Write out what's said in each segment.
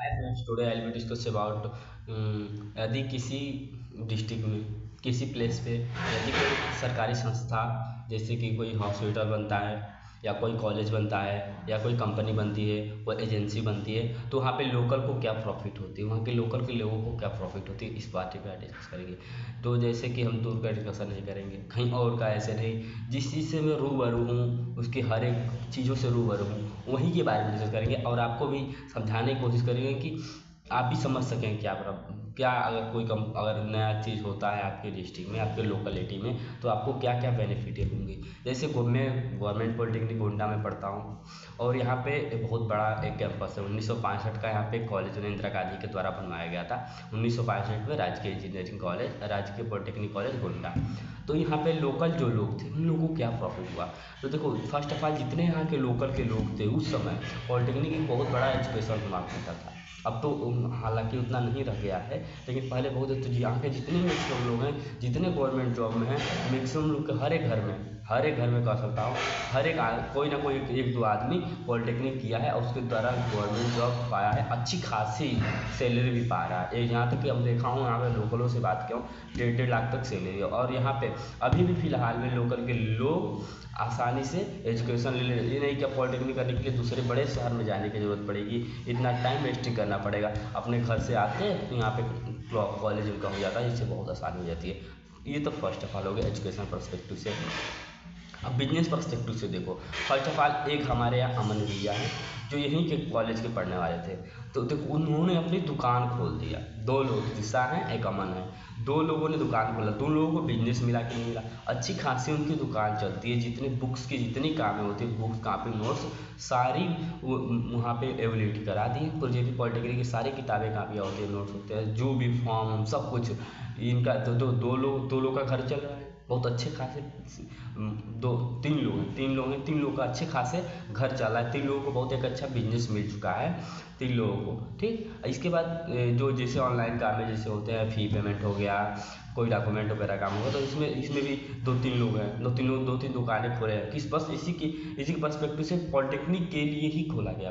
Hi friends, today I will discuss about यदि किसी district में किसी प्लेस पे यदि कोई सरकारी संस्था जैसे कि कोई हॉस्पिटल बनता है या कोई कॉलेज बनता है या कोई कंपनी बनती है, कोई एजेंसी बनती है, तो वहाँ पे लोकल को क्या प्रॉफिट होती है, वहाँ के लोकल के लोगों को क्या प्रॉफिट होती है, इस बात पे डिस्कस करेंगे। तो जैसे कि हम दूर का डिस्कशन नहीं करेंगे, कहीं और का ऐसे नहीं, जिस चीज़ से मैं रूबरू हूँ उसकी हर एक चीज़ों से रूबरू हूँ वहीं के बारे में डिस्कस करेंगे और आपको भी समझाने की कोशिश करेंगे कि आप भी समझ सकें क्या अगर कोई कम अगर नया चीज़ होता है आपके डिस्ट्रिक्ट में, आपके लोकेलिटी में, तो आपको क्या क्या बेनिफिट होंगे। जैसे मैं गवर्नमेंट पॉलिटेक्निक गोंडा में पढ़ता हूँ और यहाँ पे बहुत बड़ा एक कैंपस है। 1965 का यहाँ पे कॉलेज इंदिरा गांधी के द्वारा बनवाया गया था। 1965 में राजकीय इंजीनियरिंग कॉलेज, राजकीय पॉलिटेक्निक कॉलेज गोंडा। तो यहाँ पे लोकल जो लोग थे उन लोगों को क्या प्रॉफिट हुआ। तो देखो, फर्स्ट ऑफ ऑल जितने यहाँ के लोकल के लोग थे उस समय पॉलिटेक्निक एक बहुत बड़ा एजुकेशन हुआ करता था। अब तो हालांकि उतना नहीं रह गया है, लेकिन पहले बहुत तो यहाँ के जितने मैक्सिमम लोग हैं, जितने गवर्नमेंट जॉब में हैं, मैक्सिमम लोग के हर एक घर में कह सकता हूँ, कोई ना कोई एक दो आदमी पॉलिटेक्निक किया है और उसके द्वारा गवर्नमेंट जॉब पाया है, अच्छी खासी सैलरी भी पा रहा है। यहाँ तक कि हम देखा हूँ, यहाँ पे लोकलों से बात किया हूँ, 1.5 लाख तक सैलरी है। और यहाँ पे अभी भी फिलहाल में लोकल के लोग आसानी से एजुकेशन ले ले। ये नहीं कि पॉलिटेक्निक करने के लिए दूसरे बड़े शहर में जाने की ज़रूरत पड़ेगी, इतना टाइम वेस्टिंग करना पड़ेगा। अपने घर से आते हैं यहाँ पे कॉलेज उनका हो जाता है, जिससे बहुत आसानी हो जाती है। ये तो फर्स्ट ऑफ ऑल हो गया एजुकेशन पर्सपेक्टिव से। अब बिजनेस पर्सपेक्टिव से देखो, फर्स्ट ऑफ ऑल एक हमारे यहाँ अमन भैया हैं जो यहीं के कॉलेज के पढ़ने वाले थे। तो देखो, उन्होंने अपनी दुकान खोल दिया। दो लोग, दिशा है एक अमन है, दो लोगों ने दुकान खोला। दो लोगों को बिजनेस मिला कि नहीं मिला, अच्छी खासी उनकी दुकान चलती है। जितने बुक्स की जितनी कामें होती है, बुक्स कापी नोट्स सारी वहाँ पे अवेलेबिलिटी करा दी है। प्रोजेक्ट पॉलिटेक्निक की सारी किताबें कापियाँ होती है, नोट्स होते हैं, जो भी फॉर्म सब कुछ इनका। दो लोग का घर चल रहा है, बहुत अच्छे खासे। दो तीन लोग हैं, 3 लोग का अच्छे खासे घर चल रहा है। 3 लोगों को बहुत एक अच्छा बिजनेस मिल चुका है, 3 लोगों को। ठीक, इसके बाद जो जैसे ऑनलाइन काम है, जैसे होते हैं फी पेमेंट हो गया, कोई डॉक्यूमेंट वगैरह काम होगा, तो इसमें भी 2-3 लोग हैं, 2-3 दुकानें खोले हैं। किस बस इसी के पर्सपेक्टिव से पॉलिटेक्निक के लिए ही खोला गया।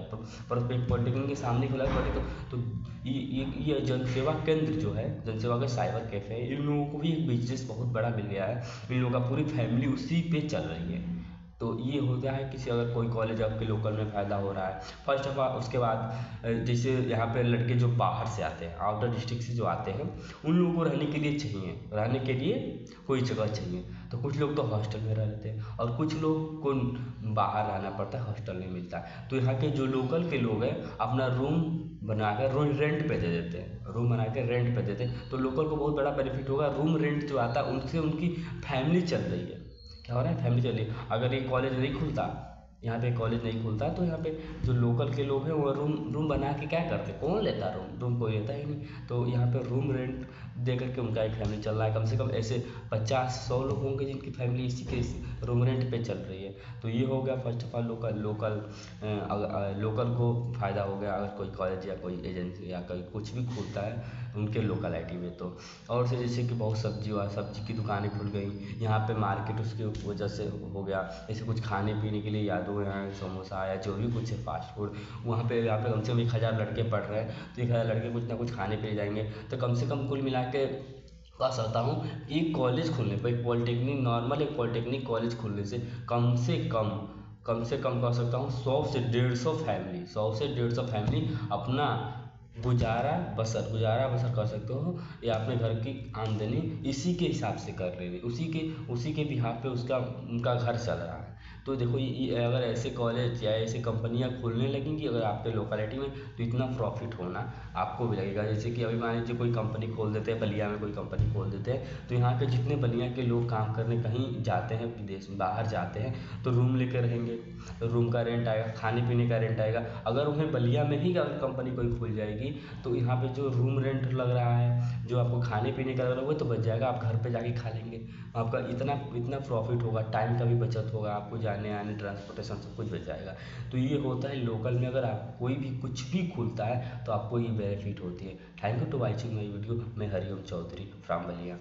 पॉलिटेक्निक के सामने खोला गया। तो ये जनसेवा केंद्र जो है, जनसेवा का साइबर कैफ़े है, इन लोगों को भी एक बिजनेस बहुत बड़ा मिल गया है। इन लोगों का पूरी फैमिली उसी पे चल रही है। तो ये होता है किसी अगर कोई कॉलेज आपके लोकल में फ़ायदा हो रहा है, फर्स्ट ऑफ ऑल। उसके बाद जैसे यहाँ पे लड़के जो बाहर से आते हैं, आउटर डिस्ट्रिक्ट से जो आते हैं, उन लोगों को रहने के लिए चाहिए, रहने के लिए कोई जगह चाहिए। तो कुछ लोग तो हॉस्टल में रहते हैं और कुछ लोग को बाहर रहना पड़ता है, हॉस्टल नहीं मिलता है। तो यहाँ के जो लोकल के लोग हैं अपना रूम बनाकर रेंट पे दे देते हैं, रूम बना के रेंट पे देते हैं। तो लोकल को बहुत बड़ा बेनिफिट होगा। रूम रेंट जो आता है उनसे उनकी फैमिली चल रही है। क्या हो रहा है, फैमिली चल रही है। अगर ये कॉलेज नहीं खुलता, यहाँ पे कॉलेज नहीं खुलता, तो यहाँ पे जो लोकल के लोग हैं वो रूम बना के क्या करते, कौन लेता रूम कोई लेता ही नहीं। तो यहाँ पे रूम रेंट दे करके उनका एक फैमिली चल रहा है। कम से कम ऐसे 50-100 लोग होंगे जिनकी फैमिली इसी के रूम रेंट पे चल रही है। तो ये हो गया फर्स्ट ऑफ ऑल लोकल को फ़ायदा हो गया। अगर कोई कॉलेज या कोई एजेंसी या कोई कुछ भी खुलता है उनके लोकेलिटी में। तो और से जैसे कि बहुत सब्जी की दुकानें खुल गई यहाँ पे, मार्केट उसकी वजह से हो गया। जैसे कुछ खाने पीने के लिए यादव है, समोसा या जो भी कुछ है फास्ट फूड, वहाँ पे यहाँ पे कम से कम 1000 लड़के पढ़ रहे हैं, तो 1000 लड़के कुछ ना कुछ खाने पीने जाएंगे। तो कम से कम कुल मिला के कह सकता हूँ, एक कॉलेज खुलने पर, एक पॉलिटेक्निक नॉर्मल एक पॉलिटेक्निक कॉलेज खुलने से कम से कम कह सकता हूँ 100 से 150 फैमिली अपना गुजारा बसर कर सकते हो, या अपने घर की आमदनी इसी के हिसाब से कर रहे हैं, उसी के बिहाफ पे उसका उनका घर चल रहा है। तो देखो, ये अगर ऐसे कॉलेज या ऐसे कंपनियां खुलने लगेंगी अगर आपके लोकेलिटी में, तो इतना प्रॉफिट होना आपको भी लगेगा। जैसे कि अभी मान लीजिए कोई कंपनी खोल देते हैं, बलिया में कोई कंपनी खोल देते हैं, तो यहाँ के जितने बलिया के लोग काम करने कहीं जाते हैं, विदेश बाहर जाते हैं, तो रूम लेकर रहेंगे, तो रूम का रेंट आएगा, खाने पीने का रेंट आएगा। अगर उन्हें बलिया में ही अगर कंपनी कोई खुल जाएगी, तो यहाँ पे जो रूम रेंट लग रहा है, जो आपको खाने पीने का लग रहा है, वो तो बच जाएगा, आप घर पे जाके खा लेंगे। आपका इतना प्रॉफिट होगा, टाइम का भी बचत होगा, आपको जाने आने ट्रांसपोर्टेशन सब कुछ बच जाएगा। तो ये होता है लोकल में, अगर आप कोई भी कुछ भी खुलता है तो आपको ये बेनिफिट होती है। Thank you to watching my video. मैं हरिओम चौधरी फ्रॉम बलिया।